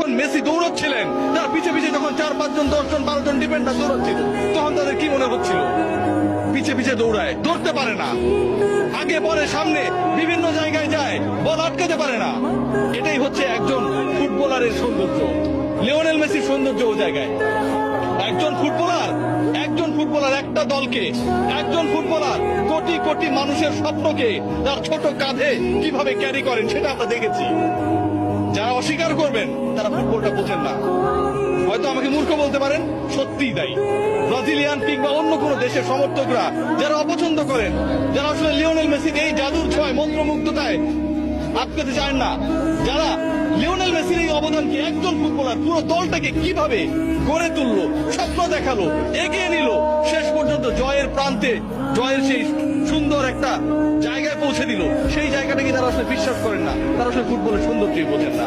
যখন মেসি দৌড়চ্ছিলেন, তার পিছে পিছে যখন 4-5 জন 10 জন 12 জন ডিফেন্ডার দৌড়চ্ছিল, তখন তাদের কি মনে হচ্ছিল? পিছে পিছে দৌড়ায়, ধরতে পারে না, আগে পরে সামনে বিভিন্ন জায়গায় যায়, বল আটকাতে পারে না। এটাই হচ্ছে একজন ফুটবলারের সৌন্দর্য। লিওনেল মেসির সৌন্দর্য ও জায়গায়। একজন ফুটবলার একটা দলকে, একজন ফুটবলার কোটি কোটি মানুষের স্বপ্নকে তার ছোট কাঁধে কিভাবে ক্যারি করেন সেটা আমরা দেখেছি। যারা অস্বীকার করবেন তারা ফুটবলটা বোঝেন না। হয়তো আমাকে মূর্খ বলতে পারেন, সত্যিই তাই। ব্রাজিলিয়ান কিংবা অন্য কোন দেশের সমর্থকরা যারা অপছন্দ করেন, যারা আসলে লিওনেল মেসির এই জাদুর ছোঁয়ায় মন্ত্রমুগ্ধতায় আটকাতে চান না, যারা লিওনেল মেসির এই অবদানকে, একজন ফুটবলার পুরো দলটাকে কিভাবে গড়ে তুললো, স্বপ্ন দেখালো, এগিয়ে নিল, শেষ পর্যন্ত জয়ের প্রান্তে, জয়ের সেই সুন্দর একটা জায়গায় পৌঁছে দিল, সেই জায়গাটাকে তারা আসলে বিশ্বাস করেন না, তারা আসলে ফুটবলের সৌন্দর্যই বোঝেন না।